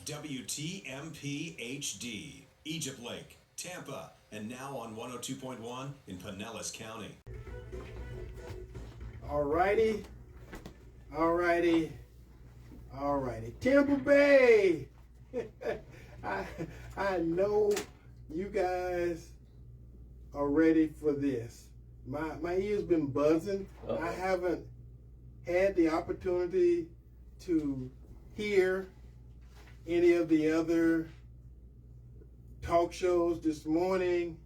WTMP HD, Egypt Lake, Tampa, and now on 102.1 in Pinellas County. All righty. Tampa Bay. I know you guys are ready for this. My ears been buzzing. Uh-oh. I haven't had the opportunity to hear any of the other talk shows this morning,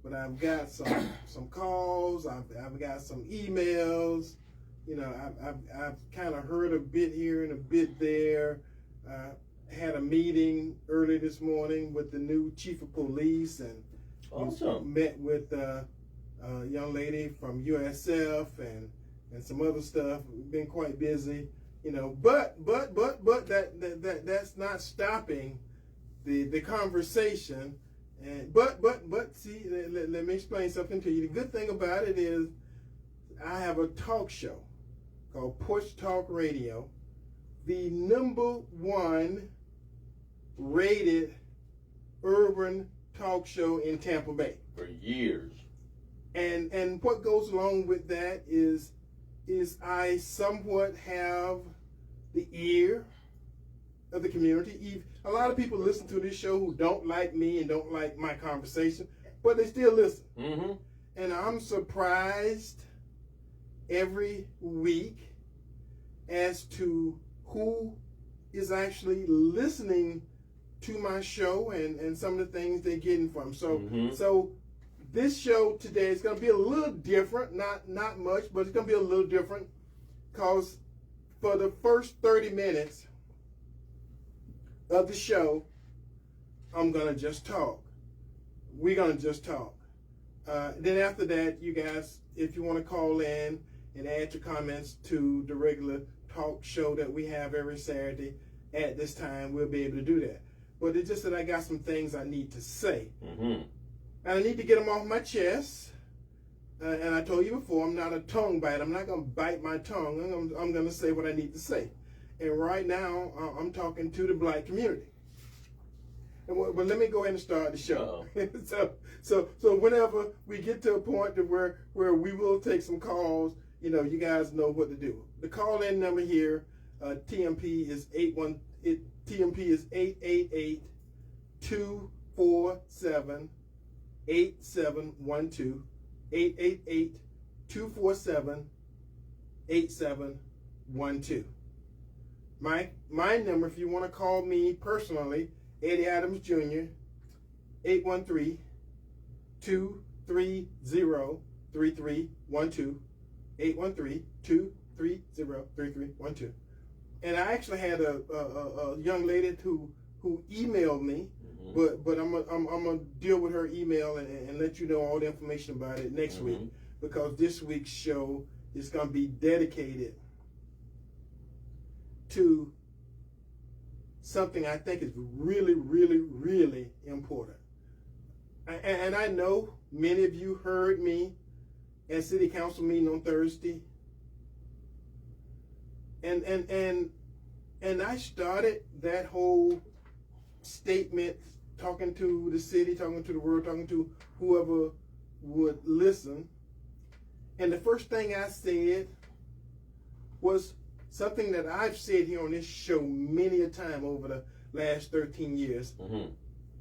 but I've got some calls. I've got some emails. You know, I've kind of heard a bit here and a bit there. Had a meeting early this morning with the new chief of police, and awesome. Met with a young lady from USF and some other stuff. Been quite busy, you know. But that's not stopping the conversation. And but see, let me explain something to you. The good thing about it is I have a talk show called Porch Talk Radio, the #1 rated urban talk show in Tampa Bay. For years. And what goes along with that is I somewhat have the ear of the community. A lot of people listen to this show who don't like me and don't like my conversation, but they still listen. Mm-hmm. And I'm surprised every week as to who is actually listening to my show and some of the things they're getting from. So this show today is going to be a little different, not much, but it's going to be a little different because for the first 30 minutes of the show, I'm going to just talk. We're going to just talk. Then after that, you guys, if you want to call in and add your comments to the regular talk show that we have every Saturday at this time, we'll be able to do that. But it's just that I got some things I need to say. And I need to get them off my chest. And I told you before, I'm not a tongue biter. I'm not going to bite my tongue. I'm going to say what I need to say. And right now, I'm talking to the black community. But let me go ahead and start the show. so whenever we get to a point to where we will take some calls, you know, you guys know what to do. The call-in number here, TMP is 888-247-8712. 888-247-8712. My number, if you want to call me personally, Eddie Adams Jr., 813-230-3312. 813-230-3312. And I actually had a young lady who emailed me, but I'm gonna deal with her email and let you know all the information about it next week, because this week's show is gonna be dedicated to something I think is really, really, really important. And I know many of you heard me at City Council meeting on Thursday. And I started that whole statement talking to the city, talking to the world, talking to whoever would listen. And the first thing I said was something that I've said here on this show many a time over the last 13 years.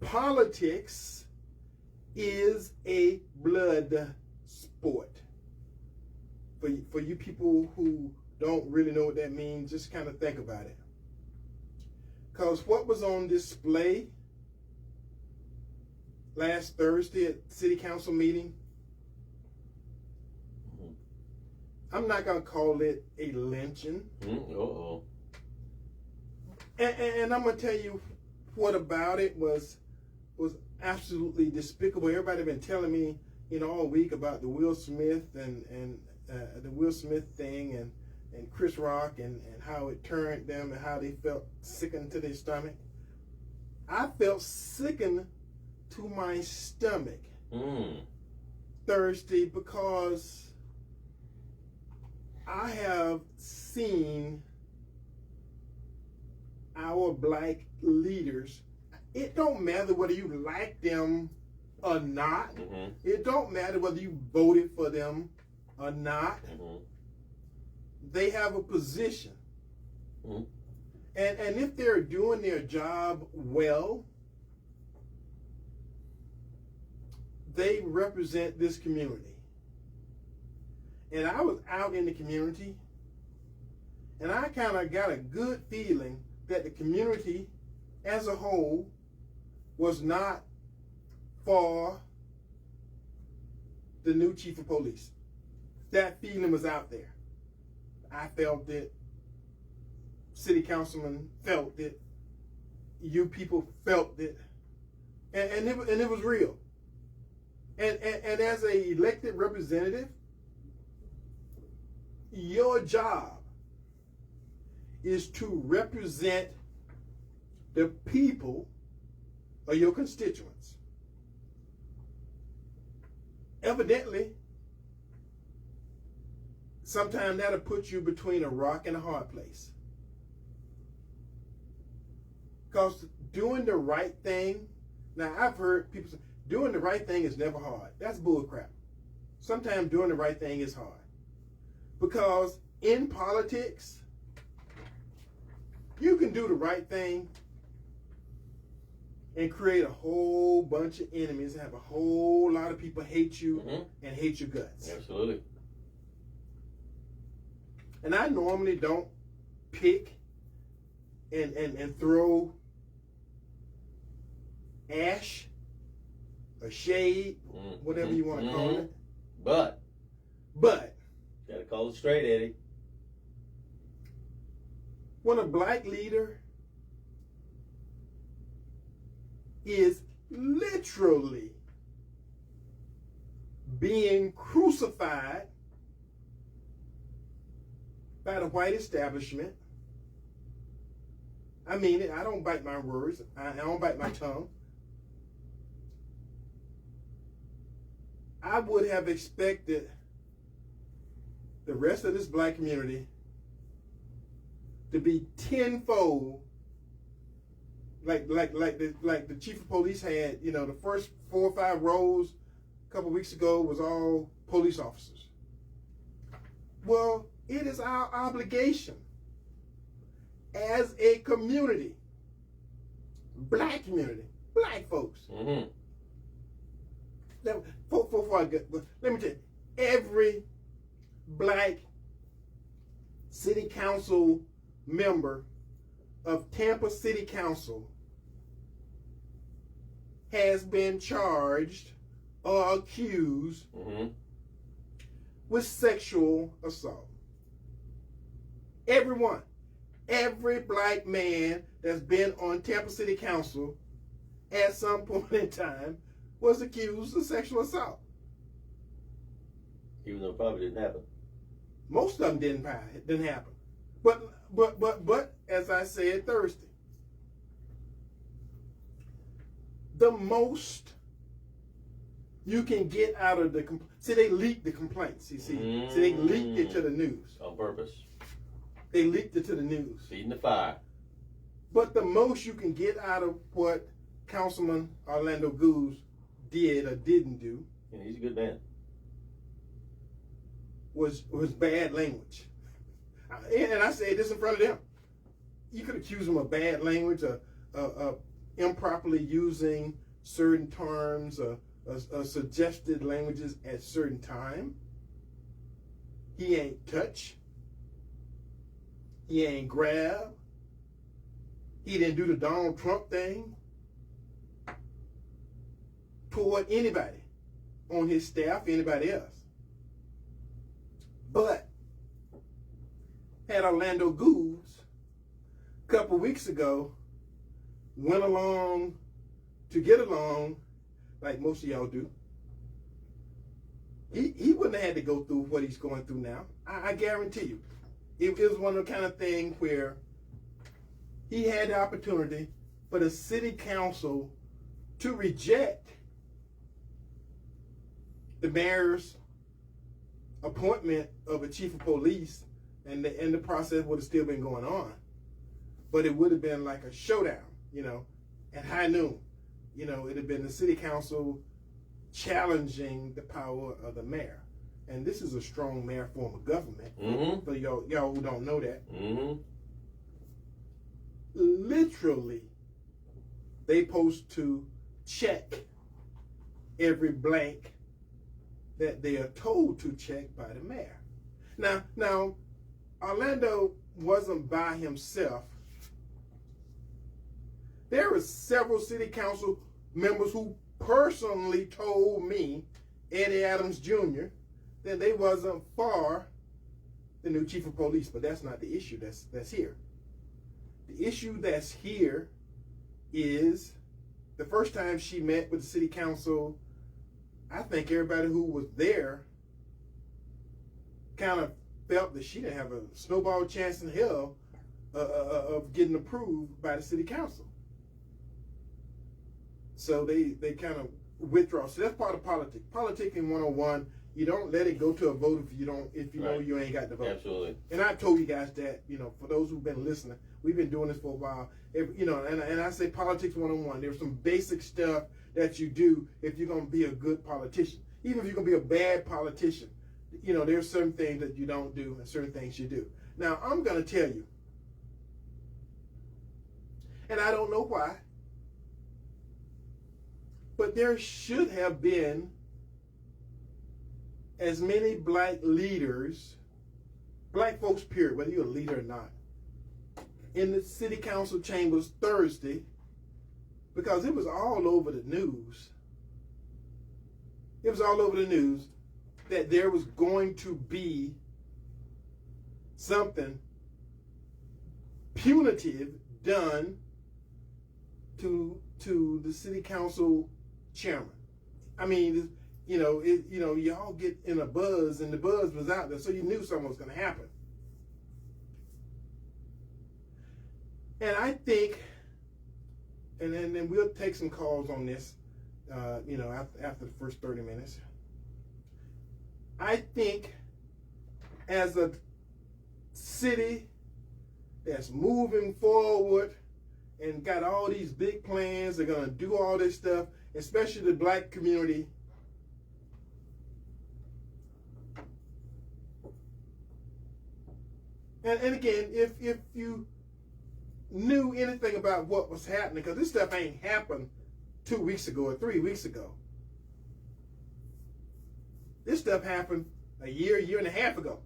Politics is a blood sport. For you people who don't really know what that means, just kind of think about it. Because what was on display last Thursday at City Council meeting, I'm not going to call it a lynching. And I'm going to tell you what about it was absolutely despicable. Everybody been telling me, you know, all week about the Will Smith and the Will Smith thing and Chris Rock and how it turned them and how they felt sickened to their stomach. I felt sickened to my stomach Thursday because I have seen our black leaders, it don't matter whether you like them or not. Mm-hmm. It don't matter whether you voted for them or not. Mm-hmm. They have a position. Mm-hmm. And if they're doing their job well, they represent this community. And I was out in the community, and I kind of got a good feeling that the community as a whole was not for the new chief of police. That feeling was out there. I felt it. City councilman felt it. You people felt it. And it was real. And as an elected representative, your job is to represent the people of your constituents. Evidently, sometimes that'll put you between a rock and a hard place. Because doing the right thing, now I've heard people say, doing the right thing is never hard. That's bullcrap. Sometimes doing the right thing is hard. Because in politics, you can do the right thing and create a whole bunch of enemies, have a whole lot of people hate you and hate your guts. Absolutely. And I normally don't pick and throw ash or shade, whatever you want to call it. But gotta call it straight, Eddie. When a black leader is literally being crucified by the white establishment, I mean it, I don't bite my words, I don't bite my tongue. I would have expected the rest of this black community to be tenfold, like the chief of police had. You know, the first 4 or 5 rows a couple weeks ago was all police officers. Well, it is our obligation as a community, black community, black folks. Before I get, let me tell you, every black city council member of Tampa City Council has been charged or accused with sexual assault. Everyone. Every black man that's been on Tampa City Council at some point in time was accused of sexual assault. Even though it probably didn't happen. Most of them didn't happen. But as I said Thursday, the most you can get out of the see, they leaked the complaints. See, they leaked it to the news on purpose. They leaked it to the news. Feeding the fire. But the most you can get out of what Councilman Orlando Goose did or didn't do, and he's a good man, was bad language. And I say this in front of them. You could accuse him of bad language, or improperly using certain terms, or suggested languages at certain time. He ain't touch. He ain't grab. He didn't do the Donald Trump thing toward anybody on his staff, anybody else. But had Orlando Goose a couple weeks ago went along to get along like most of y'all do, he wouldn't have had to go through what he's going through now. I guarantee you. It was one of the kind of things where he had the opportunity for the city council to reject the mayor's appointment of a chief of police, and the process would have still been going on. but it would have been like a showdown, at high noon. It'd have been the city council challenging the power of the mayor. And this is a strong mayor form of government. Mm-hmm. For y'all who don't know that. Mm-hmm. Literally, they supposed to check every blank that they are told to check by the mayor. Now, Orlando wasn't by himself. There were several city council members who personally told me, Eddie Adams Jr., that they wasn't for the new chief of police, but that's not the issue that's here. The issue that's here is the first time she met with the city council, I think everybody who was there kind of felt that she didn't have a snowball chance in hell of getting approved by the city council. So they kind of withdraw. So that's part of politics. Politicking 101. You don't let it go to a vote if you know you ain't got the vote. Absolutely. And I've told you guys that, for those who've been listening, we've been doing this for a while. And I say politics 101. There's some basic stuff that you do if you're going to be a good politician. Even if you're going to be a bad politician, there's certain things that you don't do and certain things you do. Now, I'm going to tell you, and I don't know why, but there should have been as many black leaders, black folks period, whether you're a leader or not, in the city council chambers Thursday, because it was all over the news. It was all over the news that there was going to be something punitive done to the city council chairman. I mean, y'all get in a buzz, and the buzz was out there, so you knew something was going to happen. And I think, and then we'll take some calls on this, after the first 30 minutes. I think as a city that's moving forward and got all these big plans, they're going to do all this stuff, especially the black community. And again, if you knew anything about what was happening, because this stuff ain't happened 2 weeks ago or 3 weeks ago. This stuff happened a year and a half ago.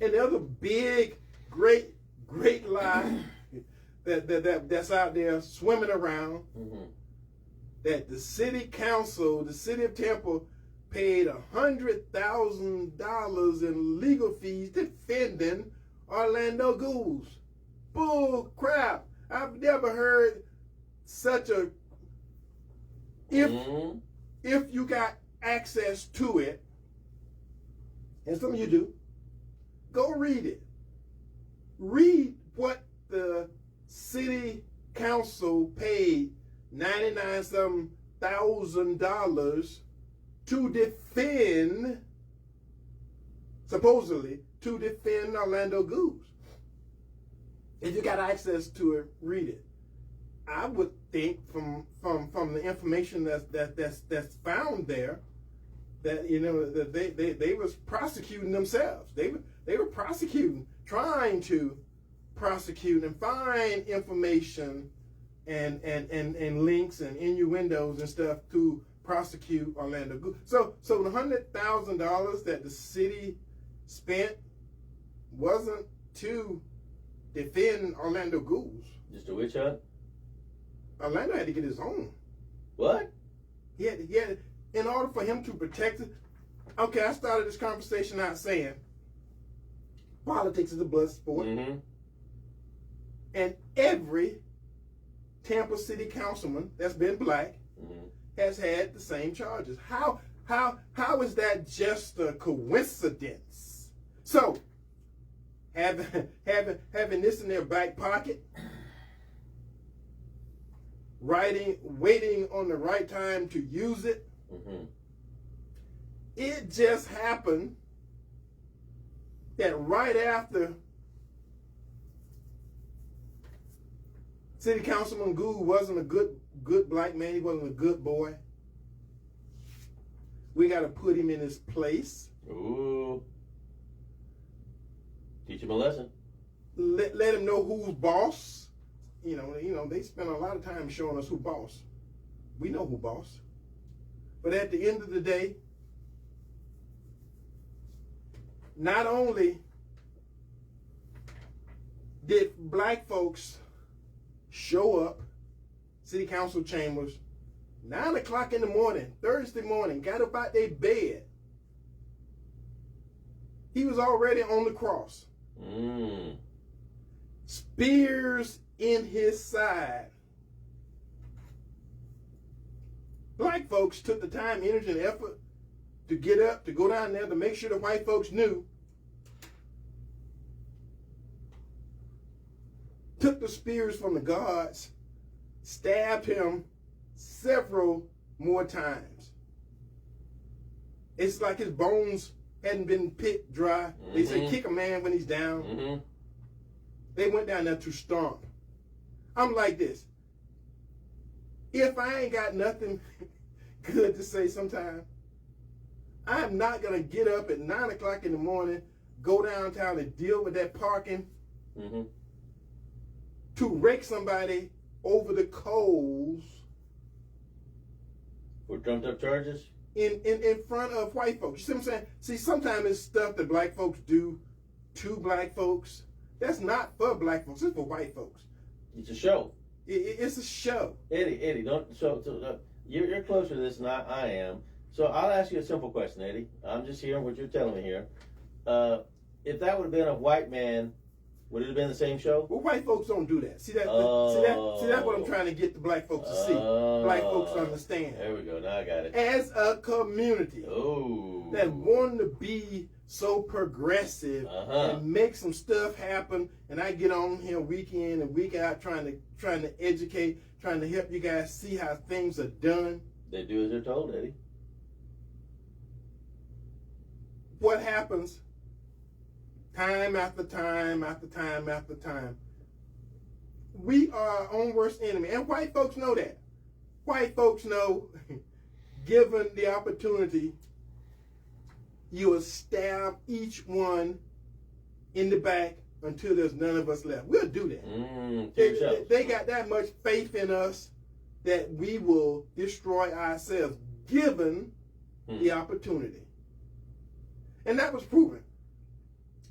And the other big, great lie that's out there swimming around, that the city council, the city of Tampa, paid $100,000 in legal fees defending Orlando Ghouls. Bull crap. I've never heard such a... If you got access to it, and some of you do, go read it. Read what the city council paid $99-some thousand to defend, supposedly, to defend Orlando Ghouls. If you got access to it, read it. I would think from the information that's found there that that they was prosecuting themselves. They were prosecuting, trying to prosecute and find information and links and innuendos and stuff to prosecute Orlando Ghouls. So the $100,000 that the city spent wasn't to defend Orlando Ghouls. Just a witch hunt? Orlando had to get his own. What? He had in order for him to protect it. Okay, I started this conversation out saying politics is a blood sport. Mm-hmm. And every Tampa City councilman that's been black has had the same charges. How is that just a coincidence? So, having this in their back pocket, waiting on the right time to use it, it just happened that right after City Councilman Gould wasn't a good black man. He wasn't a good boy. We got to put him in his place. Ooh. Teach him a lesson. Let him know who's boss. You know, they spend a lot of time showing us who boss. We know who boss. But at the end of the day, not only did black folks show up, city council chambers, 9 o'clock in the morning, Thursday morning, got up out their bed. He was already on the cross. Spears in his side. Black folks took the time, energy, and effort to get up, to go down there, to make sure the white folks knew. Took the spears from the guards, stabbed him several more times. It's like his bones hadn't been picked dry. They say kick a man when he's down. They went down there to stomp. I'm like this. If I ain't got nothing good to say sometime, I'm not going to get up at 9 o'clock in the morning, go downtown and deal with that parking to rake somebody over the coals. For trumped up charges? In front of white folks. You see what I'm saying? See, sometimes it's stuff that black folks do to black folks. That's not for black folks. It's for white folks. It's a show. It's a show. Eddie, don't. So you're closer to this than I am. So I'll ask you a simple question, Eddie. I'm just hearing what you're telling me here. If that would have been a white man, would it have been the same show? Well, white folks don't do that. See that? See that's what I'm trying to get the black folks to see. Black folks understand. There we go. Now I got it. As a community that want to be so progressive and make some stuff happen, and I get on here week in and week out trying to educate, trying to help you guys see how things are done. They do as they're told, Eddie. What happens time after time after time after time? We are our own worst enemy, and white folks know that. White folks know, given the opportunity, you will stab each one in the back until there's none of us left. We'll do that. They got that much faith in us that we will destroy ourselves given the opportunity. And that was proven.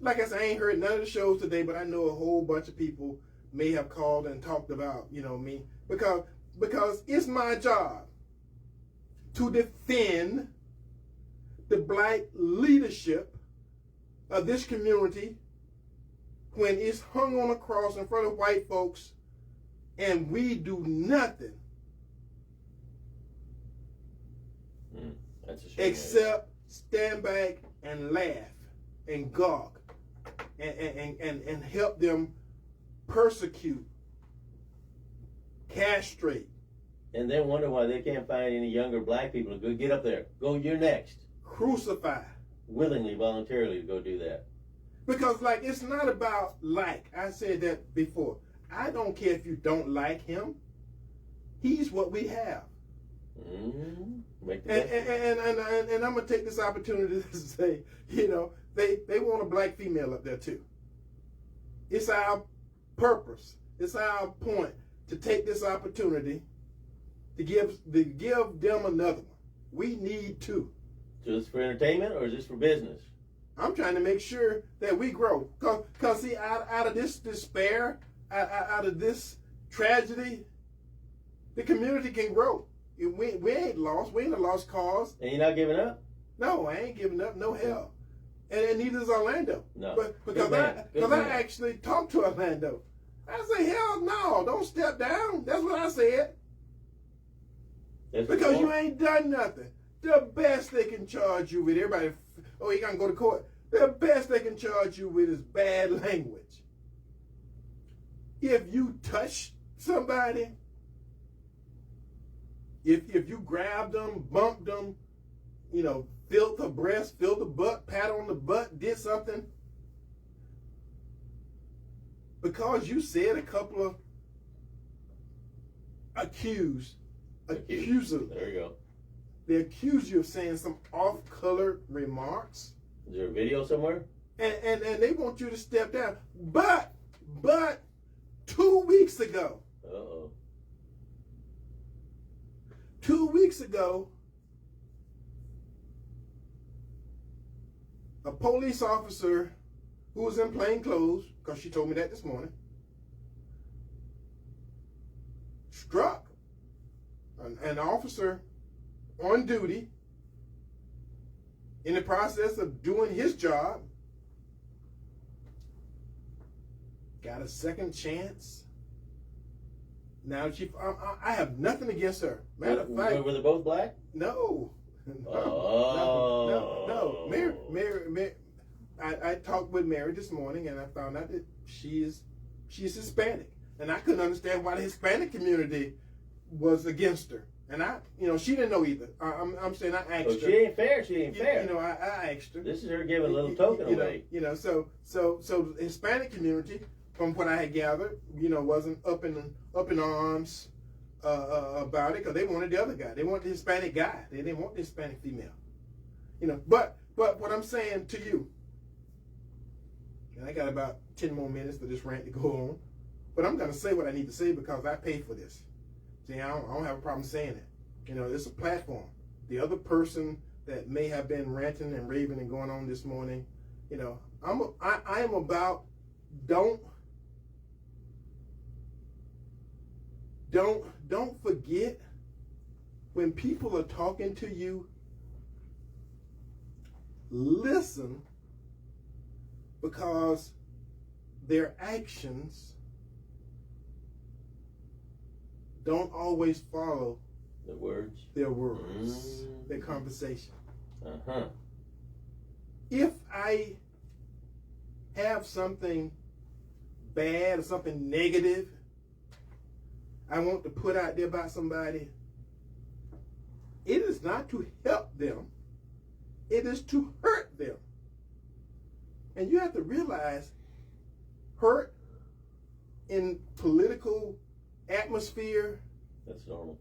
Like I said, I ain't heard none of the shows today, but I know a whole bunch of people may have called and talked about, me. Because it's my job to defend the black leadership of this community when it's hung on a cross in front of white folks and we do nothing That's a shame, except stand back and laugh and gawk and help them persecute, castrate. And then wonder why they can't find any younger black people to go get up there. Go, you're next. Crucify. Willingly, voluntarily to go do that. Because, it's not about like. I said that before. I don't care if you don't like him. He's what we have. Make the best. And I'm going to take this opportunity to say, they want a black female up there too. It's our purpose. It's our point to take this opportunity to give them another one. We need two. So is this for entertainment or is this for business? I'm trying to make sure that we grow. Because see, out of this despair, out of this tragedy, the community can grow. We ain't lost. We ain't a lost cause. And you're not giving up? No, I ain't giving up. No hell. And neither is Orlando. No. But because I actually talked to Orlando. I say, hell no, don't step down. That's what I said. Because you ain't done nothing. The best they can charge you with, everybody, you gotta go to court. The best they can charge you with is bad language. If you touch somebody, if you grabbed them, bumped them, filled the breast, filled the butt, pat on the butt, did something, because you said a couple of accuser. There you go. They accuse you of saying some off-color remarks. Is there a video somewhere? And they want you to step down. But 2 weeks ago. Uh-oh. 2 weeks ago, a police officer who was in plain clothes, because she told me that this morning, struck an officer on duty in the process of doing his job, got a second chance. Now I have nothing against her. Matter of fact, were they both black? No. Oh. No. Mary. I talked with Mary this morning, and I found out that she's Hispanic, and I couldn't understand why the Hispanic community was against her. And she didn't know either. I'm saying I asked her. She ain't fair. She ain't fair. I asked her. This is her giving a little token away. So the Hispanic community, from what I had gathered, wasn't up in arms about it, because they wanted the other guy. They wanted the Hispanic guy. They didn't want the Hispanic female. But what I'm saying to you, and I got about 10 more minutes for this rant to go on, but I'm going to say what I need to say because I paid for this. See, I don't have a problem saying it. It's a platform. The other person that may have been ranting and raving and going on this morning, I am about don't forget when people are talking to you, listen, because their actions don't always follow their words, their conversation. Uh-huh. If I have something bad or something negative I want to put out there about somebody, it is not to help them, it is to hurt them. And you have to realize, hurt in political atmosphere, that's normal.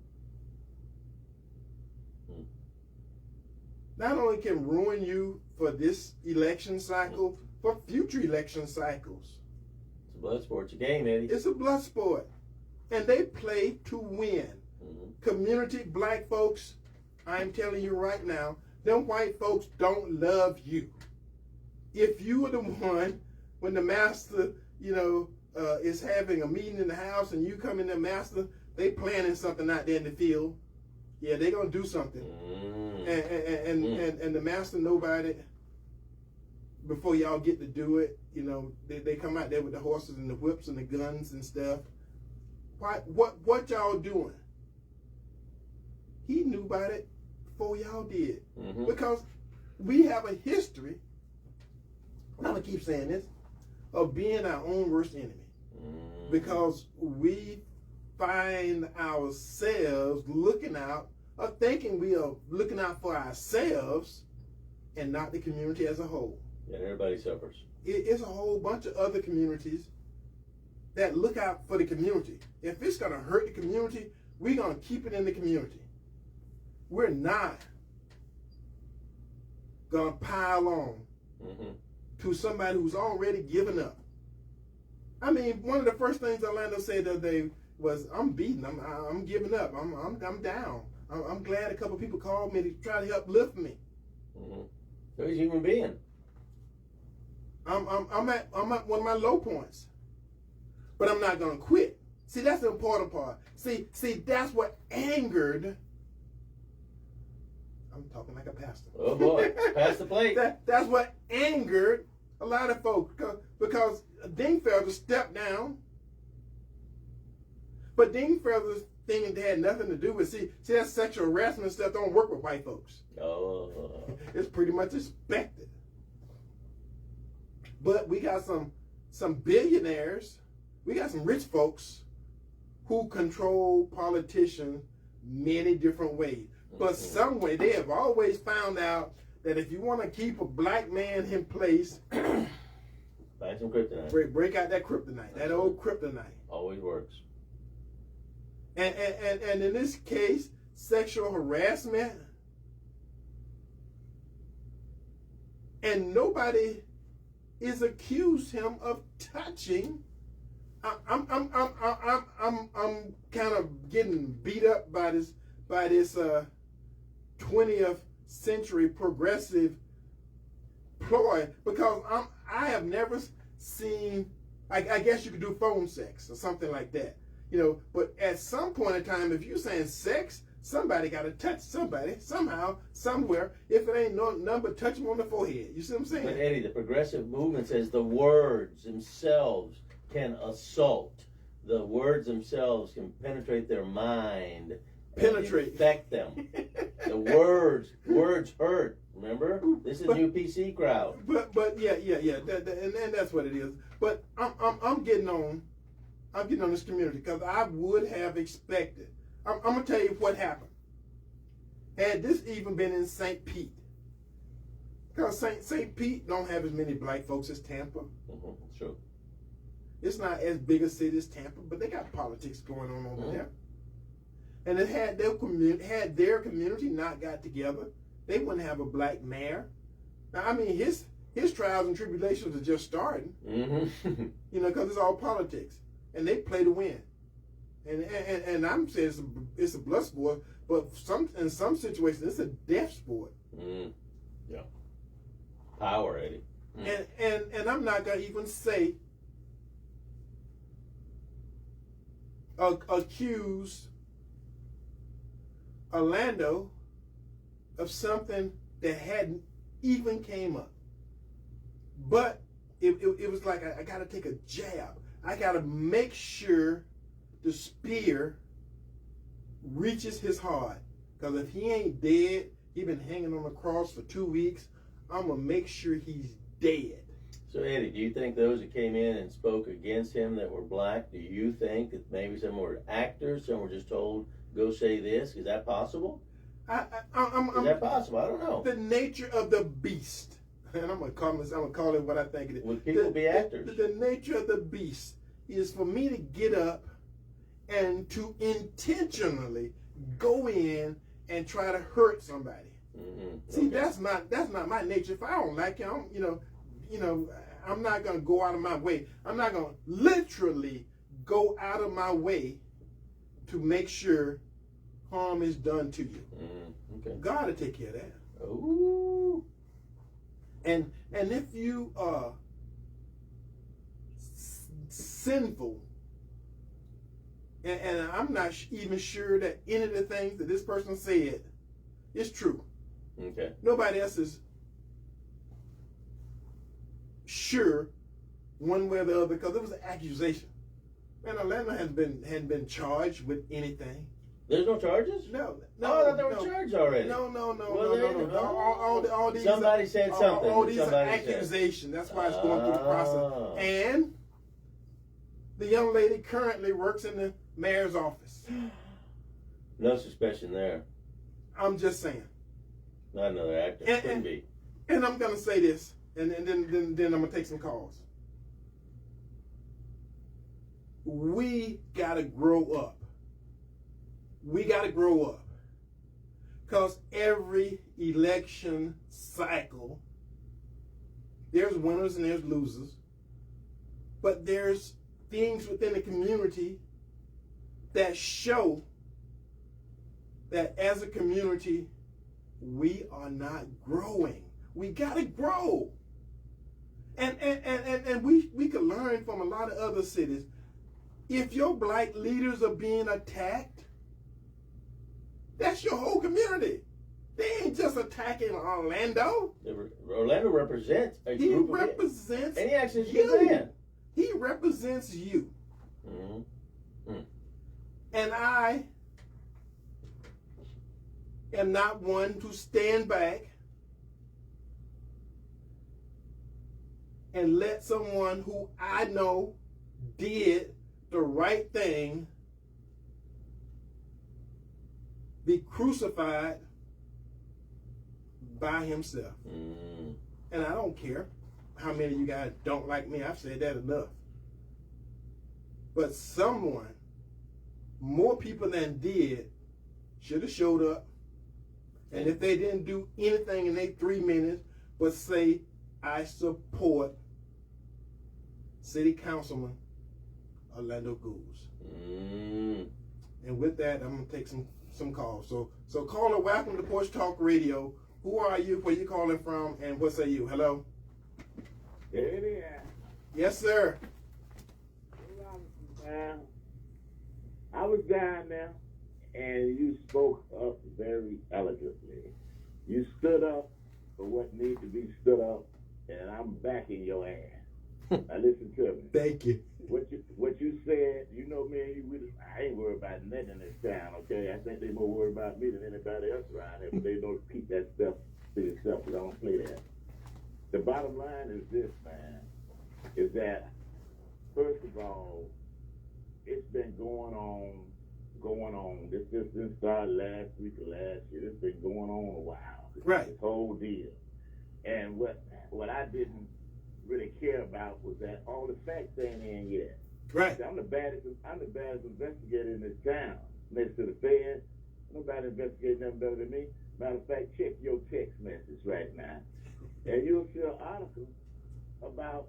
Not only can ruin you for this election cycle, for future election cycles. It's a blood sport. It's a game, Eddie. It's a blood sport. And they play to win. Community, black folks, I'm telling you right now, them white folks don't love you. If you are the one, when the master, is having a meeting in the house and you come in the master, they planning something out there in the field. Yeah, they gonna do something. And the master know about it before y'all get to do it. They come out there with the horses and the whips and the guns and stuff. What y'all doing? He knew about it before y'all did. Because we have a history, I'm gonna keep saying this, of being our own worst enemy. Because we find ourselves looking out, or thinking we are looking out for ourselves and not the community as a whole. And everybody suffers. It's a whole bunch of other communities that look out for the community. If it's going to hurt the community, we're going to keep it in the community. We're not going to pile on to somebody who's already given up. I mean, one of the first things Orlando said the other day was, I'm beaten. I'm giving up. I'm down. I'm glad a couple of people called me to try to help lift me. So he's a human being. I'm at one of my low points, but I'm not gonna quit. See, that's the important part. See, that's what angered. I'm talking like a pastor. Oh boy, pass the plate. That's what angered a lot of folks because Dingfelder stepped down, but Dingfelder's thing had nothing to do with see that sexual harassment stuff don't work with white folks. Oh, it's pretty much expected. But we got some billionaires, we got some rich folks who control politicians many different ways. But some way they have always found out that if you want to keep a black man in place, find some kryptonite. Break out that kryptonite, that old kryptonite. Always works. And in this case, sexual harassment, and nobody is accused him of touching. I'm kind of getting beat up by this 20th century progressive ploy, because I have never seen. I guess you could do phone sex or something like that, But at some point in time, if you're saying sex, somebody got to touch somebody somehow, somewhere. If it ain't no number, touch them on the forehead. You see what I'm saying? But Eddie, the progressive movement says the words themselves can assault. The words themselves can penetrate their mind. Penetrate. Infect them. The words hurt. Remember? This is new PC crowd. But yeah. And that's what it is. But I'm getting on this community because I would have expected. I'm gonna tell you what happened. Had this even been in St. Pete, because St. Pete don't have as many black folks as Tampa. Mm-hmm. Sure. It's not as big a city as Tampa, but they got politics going on over there. And it had their community not got together, they wouldn't have a black mayor. Now, I mean, his trials and tribulations are just starting. Mm-hmm. Because it's all politics, and they play to win. And I'm saying it's a blood sport, but in some situations it's a death sport. Yeah. Power, Eddie. And I'm not gonna even say accuse Orlando of something that hadn't even came up. But it was like I got to take a jab. I got to make sure the spear reaches his heart. Because if he ain't dead, he been hanging on the cross for 2 weeks, I'm going to make sure he's dead. So, Eddie, do you think those that came in and spoke against him that were black, do you think that maybe some were actors, some were just told, go say this? Is that possible? Is that possible? I don't know. The nature of the beast. And I'm gonna call it what I think it is. Would people be actors? The nature of the beast is for me to get up and to intentionally go in and try to hurt somebody. Mm-hmm. See, that's not my nature. If I don't like him, I'm not gonna go out of my way. I'm not gonna literally go out of my way to make sure harm is done to you. Okay. God will take care of that. Ooh. And if you are sinful, and I'm not even sure that any of the things that this person said is true. Okay. Nobody else is sure one way or the other, because it was an accusation. Man, Orlando hadn't been charged with anything. There's no charges? No. I thought there were charges already. No. Well, all these. Somebody said something. All these are accusations. That's why it's going through the process. And the young lady currently works in the mayor's office. No suspicion there. I'm just saying. Not another actor. Couldn't be. And I'm gonna say this, and then I'm gonna take some calls. We gotta grow up. We got to grow up, because every election cycle, there's winners and there's losers, but there's things within the community that show that as a community, we are not growing. We got to grow. And we could learn from a lot of other cities. If your black leaders are being attacked, that's your whole community. They ain't just attacking Orlando. Orlando represents a He group represents of any actions you. He represents you. Mm-hmm. And I am not one to stand back and let someone who I know did the right thing be crucified by himself. And I don't care how many of you guys don't like me. I've said that enough. But someone more people than did should have showed up. And if they didn't do anything in their 3 minutes, but say, I support City Councilman Orlando Goose. And with that, I'm going to take some calls. So caller, welcome to Porch Talk Radio. Who are you? Where you calling from? And what say you? Hello? Hey there. Yes, sir. I was down there, and you spoke up very elegantly. You stood up for what needs to be stood up, and I'm backing your ass. Now listen to me. Thank you. What you said, you know me and you, I ain't worried about nothing in this town, okay? I think they more worried about me than anybody else around here, but they don't keep that stuff to yourself, because I don't play that. The bottom line is this, man, is that, first of all, it's been going on. This didn't start last week or last year. It's been going on a while. Right. This whole deal. And what I didn't really care about was that all the facts ain't in yet. Right. I'm the baddest investigator in this town. Next to the feds, nobody investigating nothing better than me. Matter of fact, check your text message right now, and you'll see an article about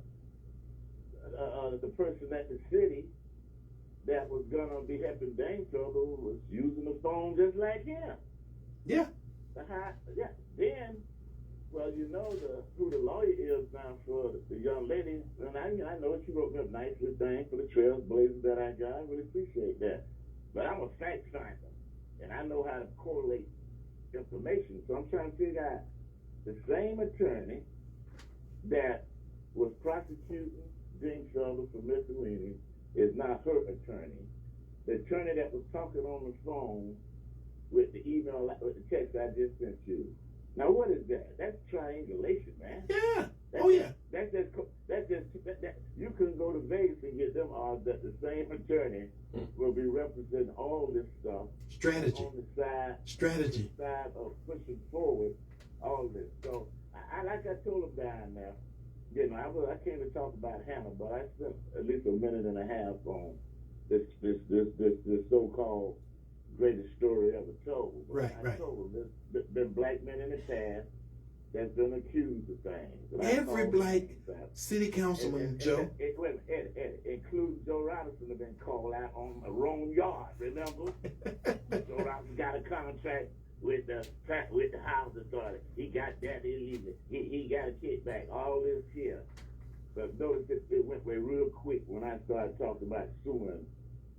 the person at the city that was gonna be helping Dame Trouble was using the phone just like him. Yeah. Yeah. Then, well, you know who the lawyer is now for the young lady, and I know she wrote me a nice little thing for the trailblazers that I got. I really appreciate that. But I'm a fact finder, and I know how to correlate information. So I'm trying to figure out the same attorney that was prosecuting Dame Trouble for misdemeanors is not her attorney. The attorney that was talking on the phone with the email, with the text I just sent you. Now what is that? That's triangulation, man. Yeah. Yeah. That's just you couldn't go to Vegas and get them all that the same attorney will be representing all this stuff. Strategy. On the side. Strategy. On the side of pushing forward all this. So I like I told him down there. You know, I came to talk about Hannah, but I spent at least a minute and a half on this so-called greatest story ever told. Right. I told him there's been black men in the past that's been accused of things. Every black city councilman, Joe. Eddie, including Joe Robinson, have been called out on a wrong yard. Remember, Joe Robinson got a contract with the housing authority. He got that illegally. He got a kickback. All this here. But notice it went away real quick when I started talking about suing.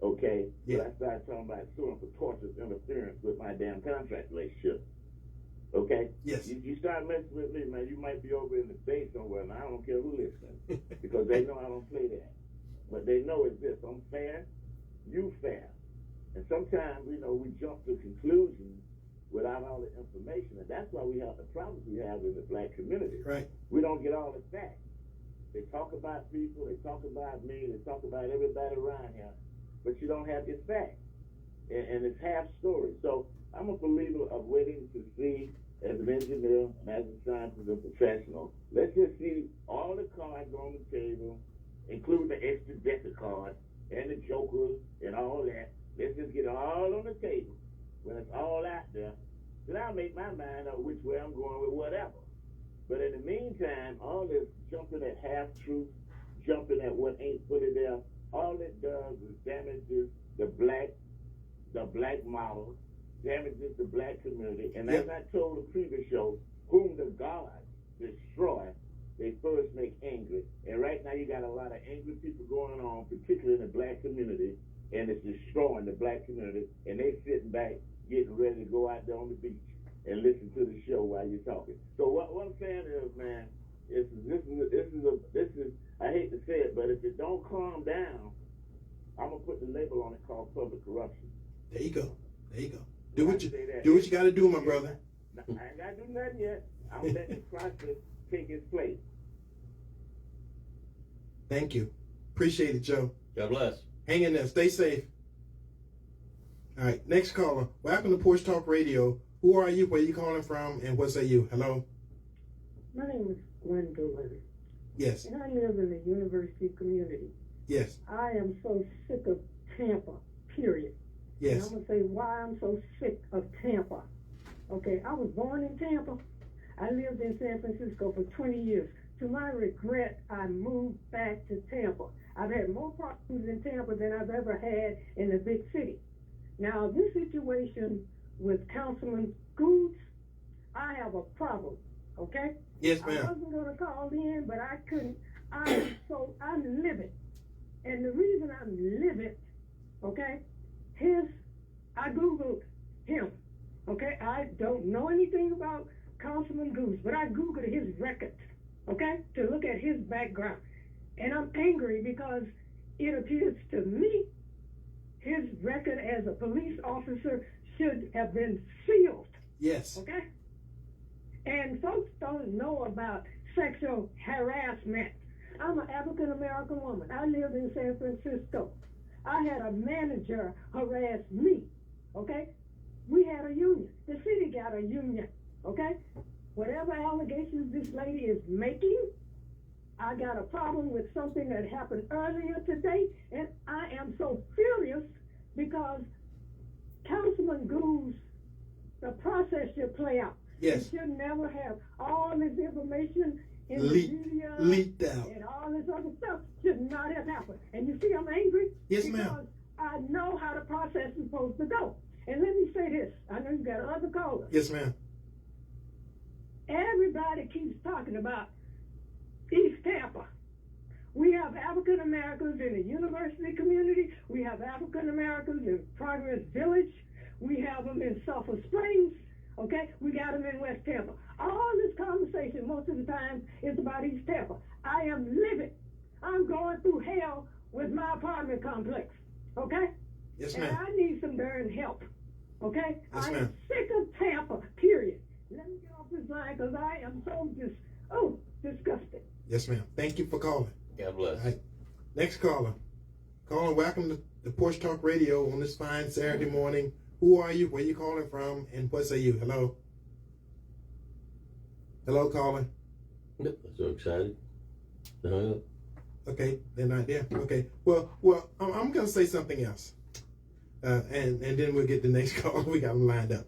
Okay? Yeah. But I started talking about suing for tortious interference with my damn contract relationship. Okay? Yes. You start messing with me, man, you might be over in the Bay somewhere, and I don't care who listening. Because they know I don't play that. But they know it's this. I'm fair, you fair. And sometimes, we jump to conclusions without all the information. And that's why we have the problems we have in the black community. Right. We don't get all the facts. They talk about people, they talk about me, they talk about everybody around here, but you don't have your facts. And it's half story. So I'm a believer of waiting to see, as an engineer and as a scientist and professional, let's just see all the cards on the table, including the extra deck of cards and the jokers and all that. Let's just get it all on the table. When it's all out there, then I'll make my mind up which way I'm going with whatever. But in the meantime, all this jumping at half-truth, jumping at what ain't fully there, all it does is damages the black model, damages the black community. And as I told the previous show, whom the gods destroy, they first make angry. And right now you got a lot of angry people going on, particularly in the black community, and it's destroying the black community. And they sitting back, getting ready to go out there on the beach and listen to the show while you're talking. So what I'm saying is, man, this is I hate to say it, but if it don't calm down, I'm gonna put the label on it called public corruption. There you go. Do what you got to do, my brother. I ain't got to do nothing yet. I'm gonna let the process take its place. Thank you. Appreciate it, Joe. God bless. Hang in there. Stay safe. All right, next caller. Welcome to Porch Talk Radio. Who are you? Where are you calling from? And what say you? Hello? My name is Gwendolyn. Yes. And I live in the university community. Yes. I am so sick of Tampa, period. Yes. And I'm going to say why I'm so sick of Tampa. Okay, I was born in Tampa. I lived in San Francisco for 20 years. To my regret, I moved back to Tampa. I've had more problems in Tampa than I've ever had in the big city. Now, this situation with Councilman Goods, I have a problem, okay? Yes, I ma'am. wasn't going to call in, but I couldn't. I'm livid. And the reason I'm livid, okay, I Googled him, okay? I don't know anything about Councilman Goose, but I Googled his records, okay, to look at his background. And I'm angry because it appears to me his record as a police officer should have been sealed. Yes. Okay? And folks don't know about sexual harassment. I'm an African-American woman. I live in San Francisco. I had a manager harass me, okay? We had a union. The city got a union, okay? Whatever allegations this lady is making, I got a problem with something that happened earlier today, and I am so furious because Councilman Goose, the process should play out. Yes. It should never have all this information in the media leaked out. and all this other stuff should not have happened. And you see, I'm angry Yes, because ma'am. I know how the process is supposed to go. And let me say this. I know you got other callers. Yes, ma'am. Everybody keeps talking about East Tampa. We have African Americans in the university community. We have African Americans in Progress Village. We have them in Sulphur Springs. Okay, we got them in West Tampa. All this conversation most of the time is about East Tampa. I am livid. I'm going through hell with my apartment complex. Okay? Yes, And ma'am. I need some darn help. Okay? Yes, I am ma'am. sick of Tampa, period. Let me get off this line because I am so disgusted. Yes, ma'am. Thank you for calling. God bless. All right. Next caller. Caller, welcome to Porch Talk Radio on this fine Saturday morning. Who are you? Where you calling from? And what say you? Hello? Hello, caller? Yep, so excited. Okay, they're not there. Okay, well, I'm going to say something else. And then we'll get the next call. We got them lined up.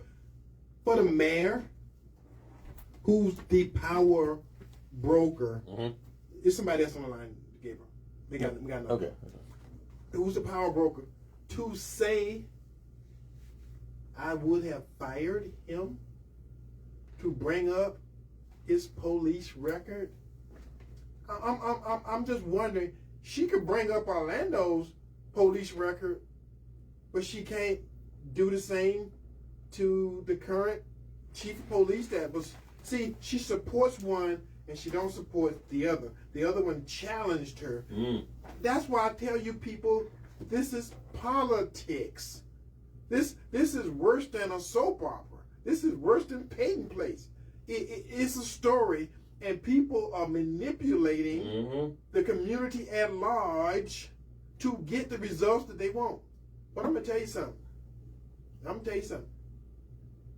For the mayor, who's the power broker, is somebody else on the line, Gabriel? We got another. Okay. Who's the power broker to say I would have fired him to bring up his police record? I'm just wondering. She could bring up Orlando's police record, but she can't do the same to the current chief of police. That was, see, she supports one and she don't support the other. The other one challenged her. That's why I tell you people, this is politics. This is worse than a soap opera. This is worse than Peyton Place. It's a story, and people are manipulating the community at large to get the results that they want. But I'm gonna tell you something.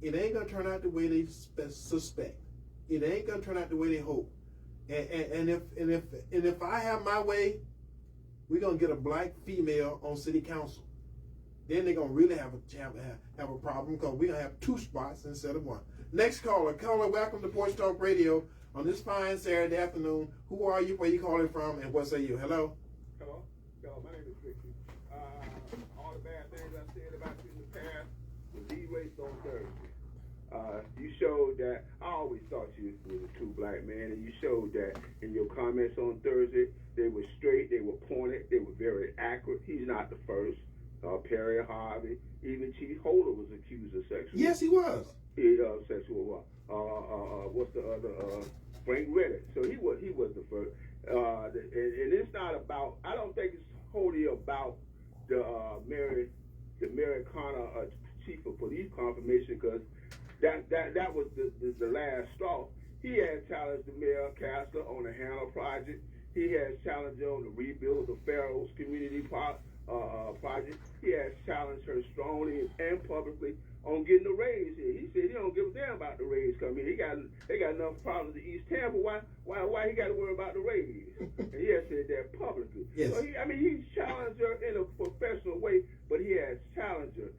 It ain't gonna turn out the way they suspect. It ain't gonna turn out the way they hope. And if I have my way, we're gonna get a black female on city council. Then they're gonna really have a problem because we're gonna have 2 spots instead of 1. Next caller, welcome to Porch Talk Radio on this fine Saturday afternoon. Who are you? Where you calling from? And what say you? Hello. Hello. My name is Ricky. All the bad things I said about you in the past was erased on Thursday. You showed that. I always thought you was a true black man, and you showed that in your comments on Thursday. They were straight, they were pointed, they were very accurate. He's not the first. Perry Harvey, even Chief Holder was accused of sexual. Yes, he was. Sexual. What's the other? Frank Riddick. So he was the first. And it's not about. I don't think it's wholly about the Mary Connor chief of police confirmation, because that was the last straw. He has challenged the Mayor Castor on the Hannah project. He has challenged her on the rebuild of Pharaoh's community project. He has challenged her strongly and publicly on getting a raise here. He said he don't give a damn about the raise coming. They got enough problems in East Tampa. Why he got to worry about the raise? And he has said that publicly. Yes. So he's challenged her in a professional way, but he has challenged her.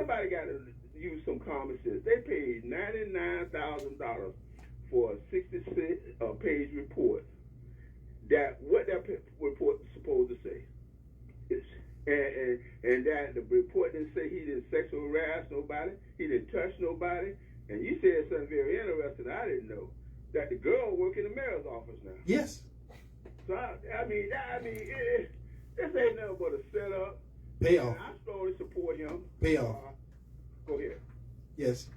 somebody got to use some common sense. They paid $99,000 for a 66-page report. What that report is supposed to say. And that the report didn't say he didn't sexually harass nobody, he didn't touch nobody. And you said something very interesting I didn't know, that the girl work in the mayor's office now. Yes. So I mean, this ain't nothing but a setup. Payoff. I strongly support him. Payoff. Go ahead. Yes.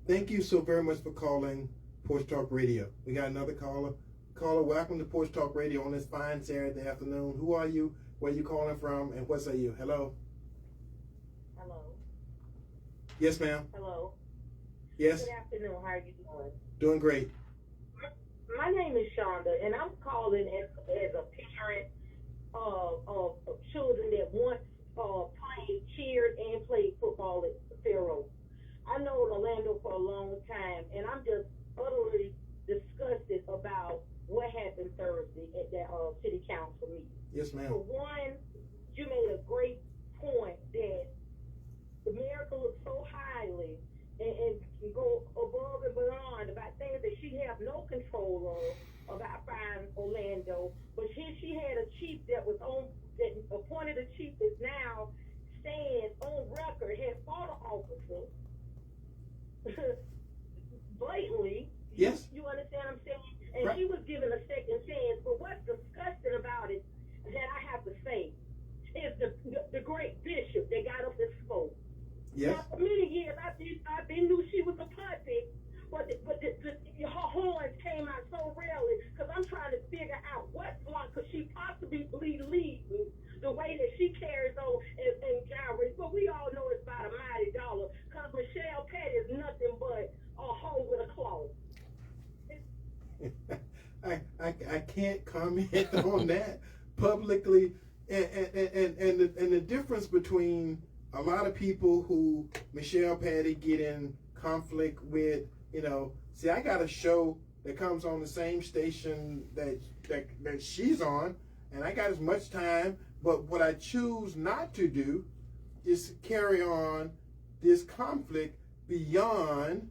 Thank you so very much for calling Porch Talk Radio. We got another caller. Caller, welcome to Porch Talk Radio on this fine Saturday afternoon. Who are you? Where are you calling from? And what say you? Hello? Hello. Yes, ma'am. Hello. Yes. Good afternoon. How are you doing? Doing great. My name is Shonda, and I'm calling as a parent of children that once cheered and played football at Pharaoh. I know Orlando for a long time, and I'm just utterly disgusted about what happened Thursday at that city council meeting. Yes, ma'am. For one, you made a great point that America looks so highly and go above and beyond about things that she has no control of about fine Orlando. But here she had a chief that appointed a chief that's now stands on record, has fought an officer blatantly. Yes. You understand what I'm saying? And Right. she was given a second chance. But what's disgusting about it that I have to say is the great bishop that got up and spoke. Yes. Now, for many years, I knew she was a puppet, but her horns came out so rarely because I'm trying to figure out what block could she possibly lead the way that she carries on in Calvary. But we all know it's about a mighty dollar because Michelle Petty is nothing but a hoe with a claw. I can't comment on that publicly, and the difference between a lot of people who Michelle Petty get in conflict with, see, I got a show that comes on the same station that she's on, and I got as much time, but what I choose not to do is carry on this conflict beyond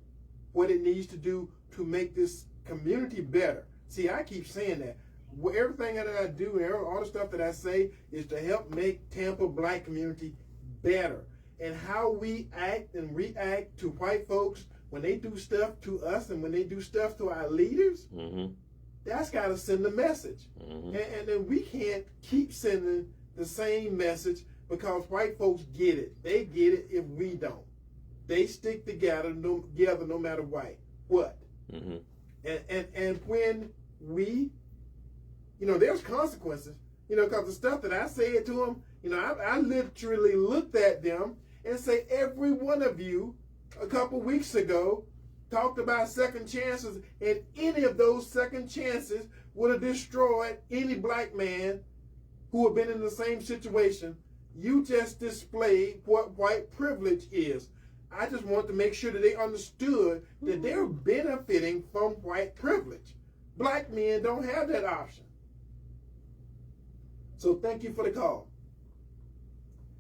what it needs to do to make this community better. See, I keep saying that. Everything that I do and all the stuff that I say is to help make Tampa black community better. And how we act and react to white folks when they do stuff to us and when they do stuff to our leaders, that's got to send a message. And then we can't keep sending the same message because white folks get it. They get it if we don't. They stick together no matter what. And when we, there's consequences, because the stuff that I said to them, I literally looked at them and say, every one of you a couple weeks ago talked about second chances, and any of those second chances would have destroyed any black man who had been in the same situation. You just displayed what white privilege is. I just want to make sure that they understood that they're benefiting from white privilege. Black men don't have that option. So thank you for the call.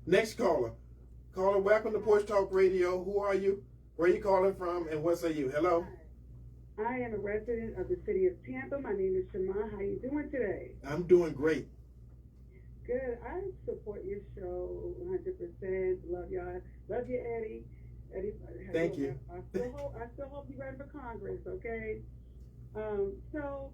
Next caller. Caller, welcome to Porch Talk Radio. Who are you? Where are you calling from? And what say you? Hello? I am a resident of the city of Tampa. My name is Shema. How are you doing today? I'm doing great. Good. I support your show 100%. Love y'all. Love you, Eddie. Thank you. I still hope you run for Congress, okay? So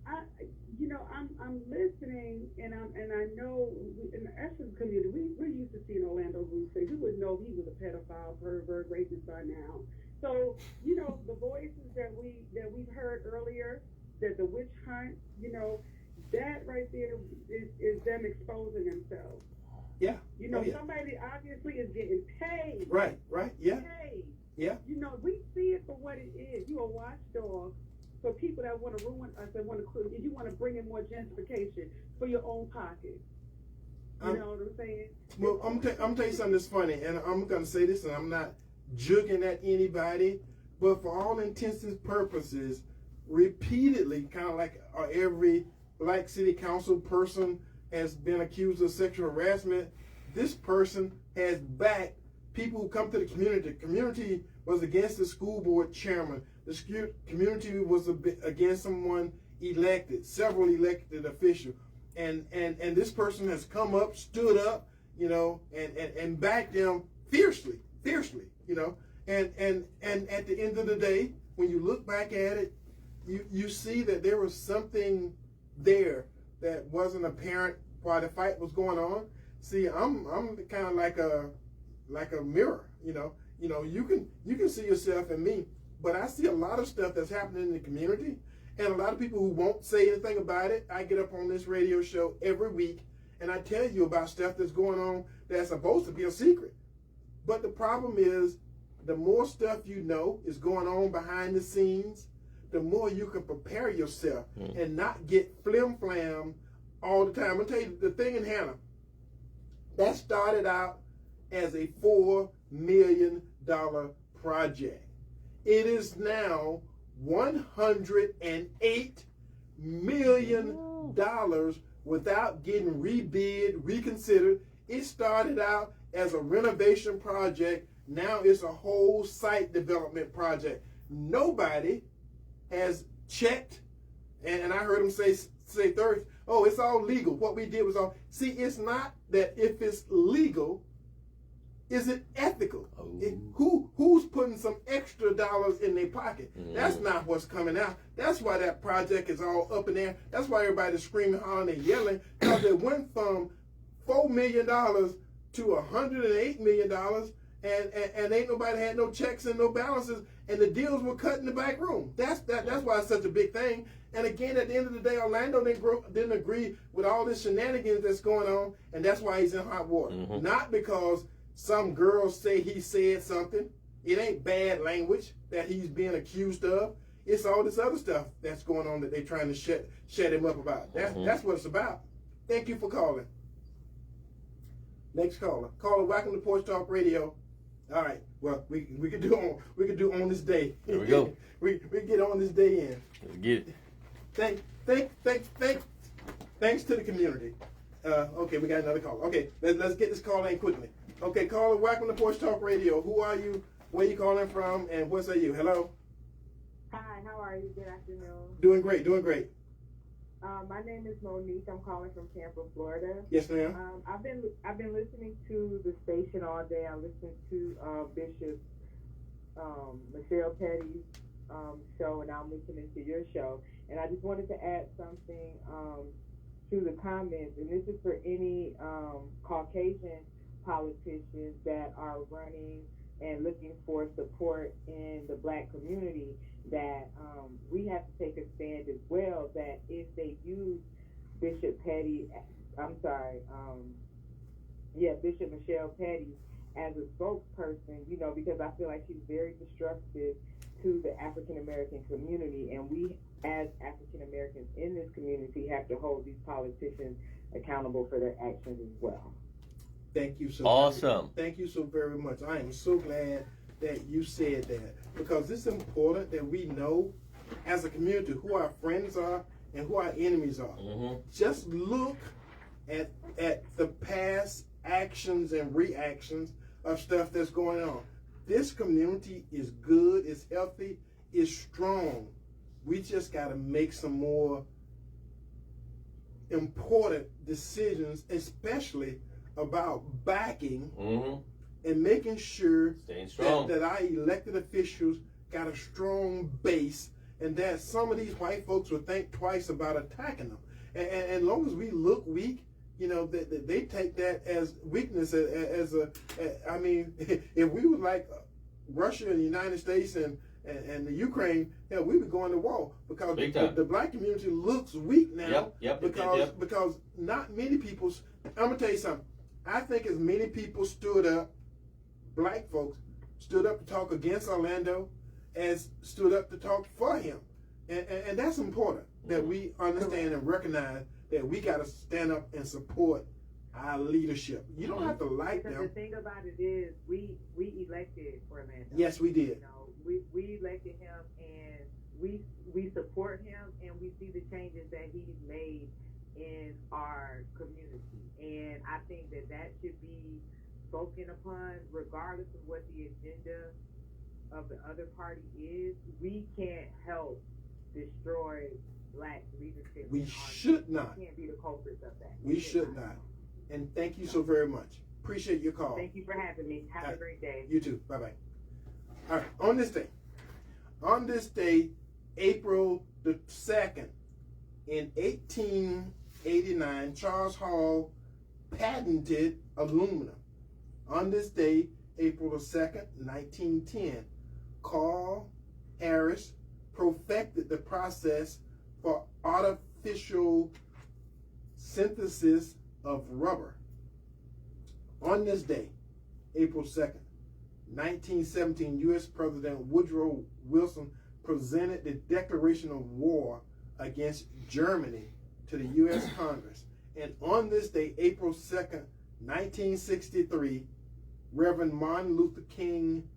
I'm listening, and I know in the Essence community, we're used to seeing Orlando Bruce say we would know he was a pedophile, pervert, racist by now. So the voices that we've heard earlier, that the witch hunt, that right there is them exposing themselves. Yeah. Somebody obviously is getting paid. Right. Yeah. Paid. Yeah. We see it for what it is. You're a watchdog for people that want to ruin us, that want to, you want to bring in more gentrification for your own pocket. You know what I'm saying? Well, I'm gonna tell you something that's funny, and I'm gonna say this, and I'm not jugging at anybody, but for all intents and purposes, repeatedly, kind of like every black city council person has been accused of sexual harassment, this person has backed people who come to the community was against the school board chairman. The community was against someone elected, several elected officials. And this person has come up, stood up, you know, and backed them fiercely, you know. And at the end of the day, when you look back at it, you see that there was something there that wasn't apparent while the fight was going on. See, I'm kind of like a mirror, you know. You can see yourself in me, but I see a lot of stuff that's happening in the community, and a lot of people who won't say anything about it. I get up on this radio show every week, and I tell you about stuff that's going on that's supposed to be a secret. But the problem is, the more stuff you know is going on behind the scenes, the more you can prepare yourself and not get flim-flam all the time. I'm going to tell you the thing in Hannah, that started out as a $4 million project. It is now $108 million without getting rebid, reconsidered. It started out as a renovation project. Now it's a whole site development project. Nobody has checked, and I heard him say Thursday, oh, it's all legal. What we did was all. See, it's not that if it's legal, is it ethical? Who's putting some extra dollars in their pocket? That's not what's coming out. That's why that project is all up in there. That's why everybody's screaming, hollering, and yelling, because it went from $4 million to $108 million, and ain't nobody had no checks and no balances, and the deals were cut in the back room. That's why it's such a big thing. And again, at the end of the day, Orlando didn't agree with all this shenanigans that's going on, and that's why he's in hot water. Not because some girls say he said something. It ain't bad language that he's being accused of. It's all this other stuff that's going on that they're trying to shut him up about. That's what it's about. Thank you for calling. Next caller. Caller, welcome to Porch Talk Radio. All right. Well, we could do on this day. There we go. we get on this day in. Let's get it. Thanks to the community. Okay, we got another call. Okay, let's get this call in quickly. Okay, caller, welcome to Porch Talk Radio. Who are you? Where you calling from? And what say you? Hello. Hi, how are you? Good afternoon. Doing great. My name is Monique. I'm calling from Tampa, Florida. Yes, ma'am. I've been listening to the station all day. I listened to Bishop Michelle Petty's show, and I'm listening to your show. And I just wanted to add something to the comments, and this is for any Caucasian politicians that are running and looking for support in the Black community, that we have to take a stand as well, that if they use Bishop Michelle Petty as a spokesperson, you know, because I feel like she's very destructive to the African American community, and we as African Americans in this community have to hold these politicians accountable for their actions as well. Thank you so awesome. Thank you so very much. I am so glad that you said that, because it's important that we know as a community who our friends are and who our enemies are. Just look at the past actions and reactions of stuff that's going on. This community is good, it's healthy, it's strong. We just got to make some more important decisions, especially about backing and making sure that our elected officials got a strong base, and that some of these white folks will think twice about attacking them. And as long as we look weak, you know, they take that as weakness. I mean, if we were like Russia and the United States and the Ukraine, we would go into war, because the Black community looks weak now. Because not many people. I'm gonna tell you something. I think as many people stood up, Black folks stood up to talk against Orlando as stood up to talk for him, and that's important, that we understand and recognize that we got to stand up and support our leadership. You don't have to like them. The thing about it is, we elected Orlando. Yes, we did. You know, we elected him, and we support him, and we see the changes that he's made in our community. And I think that should be spoken upon, regardless of what the agenda of the other party is, we can't help destroy black leadership. We should not. We can't be the culprits of that. We should not. And thank you so very much. Appreciate your call. Thank you for having me. Have a great day. You too. Bye-bye. All right. On this day, April the 2nd, in 1889, Charles Hall patented aluminum. On this day, April the 2nd, 1910, Carl Harris perfected the process for artificial synthesis of rubber. On this day, April 2nd, 1917, U.S. President Woodrow Wilson presented the Declaration of War against Germany to the U.S. Congress. And on this day, April 2nd, 1963, Reverend Martin Luther King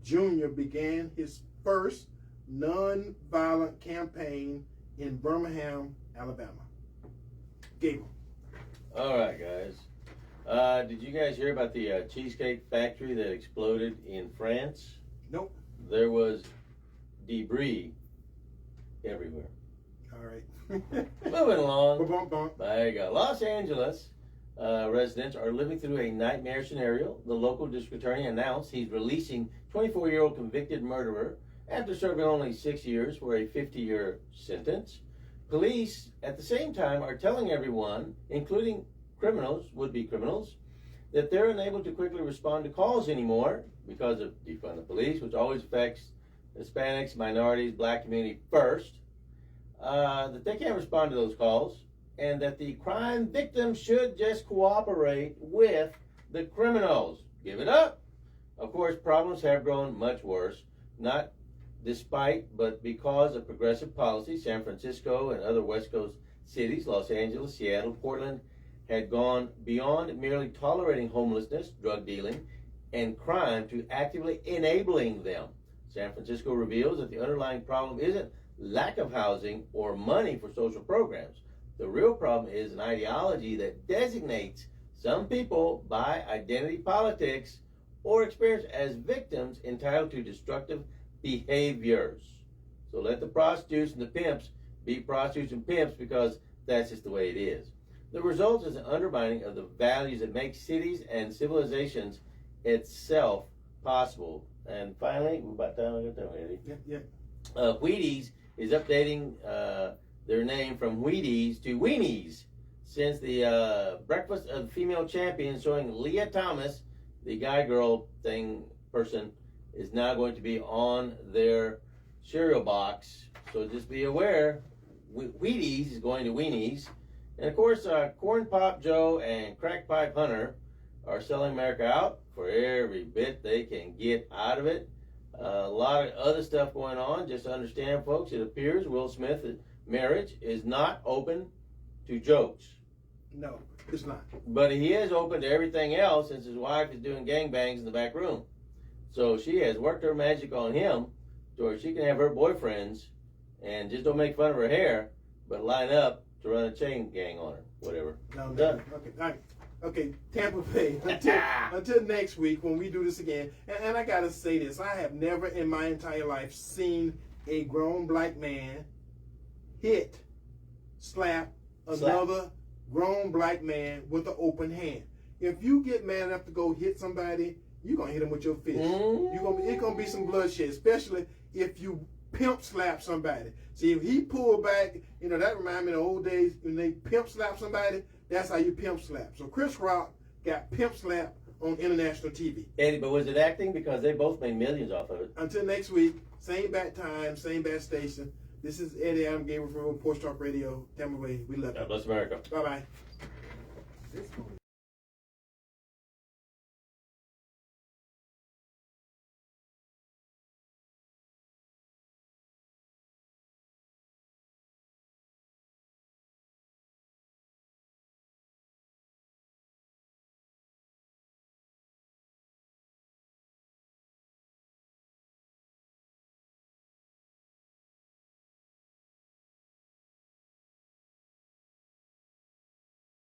Jr. began his first nonviolent campaign in Birmingham, Alabama. Gabriel. All right, guys. Did you guys hear about the cheesecake factory that exploded in France? Nope. There was debris everywhere. All right. Moving along. Bump. There you go. Los Angeles residents are living through a nightmare scenario. The local district attorney announced he's releasing 24-year-old convicted murderer after serving only 6 years for a 50-year sentence. Police, at the same time, are telling everyone, including criminals, would-be criminals, that they're unable to quickly respond to calls anymore because of defund the police, which always affects Hispanics, minorities, black community first, that they can't respond to those calls, and that the crime victims should just cooperate with the criminals. Give it up. Of course, problems have grown much worse, not despite, but because of progressive policy. San Francisco and other West Coast cities, Los Angeles, Seattle, Portland, had gone beyond merely tolerating homelessness, drug dealing, and crime to actively enabling them. San Francisco reveals that the underlying problem isn't lack of housing or money for social programs. The real problem is an ideology that designates some people by identity politics or experience as victims entitled to destructive behaviors. So let the prostitutes and the pimps be prostitutes and pimps, because that's just the way it is. The result is an undermining of the values that make cities and civilizations itself possible. And finally, we're about time. I got that ready. Yeah. Wheaties is updating their name from Wheaties to Weenies since the breakfast of the female champions showing Leah Thomas, the guy-girl thing person, is now going to be on their cereal box. So just be aware, Wheaties is going to Weenies. And of course, Corn Pop Joe and Crack Pipe Hunter are selling America out for every bit they can get out of it. A lot of other stuff going on. Just understand, folks, it appears Will Smith's marriage is not open to jokes. No, it's not. But he is open to everything else, since his wife is doing gangbangs in the back room. So she has worked her magic on him to where she can have her boyfriends and just don't make fun of her hair, but line up to run a chain gang on her. Whatever. No. Okay. All right. Okay, Tampa Bay. Until next week when we do this again. And I got to say this. I have never in my entire life seen a grown black man slap another grown black man with an open hand. If you get mad enough to go hit somebody, you're going to hit him with your fist. It's going to be some bloodshed, especially if you pimp slap somebody. See, if he pulled back, that reminds me of the old days when they pimp slap somebody. That's how you pimp slap. So Chris Rock got pimp slapped on international TV. Eddie, but was it acting? Because they both made millions off of it. Until next week, same bat time, same bat station. This is Eddie Adam Gabriel from Porch Talk Radio, Tampa Bay. We love you. God bless America. Bye-bye.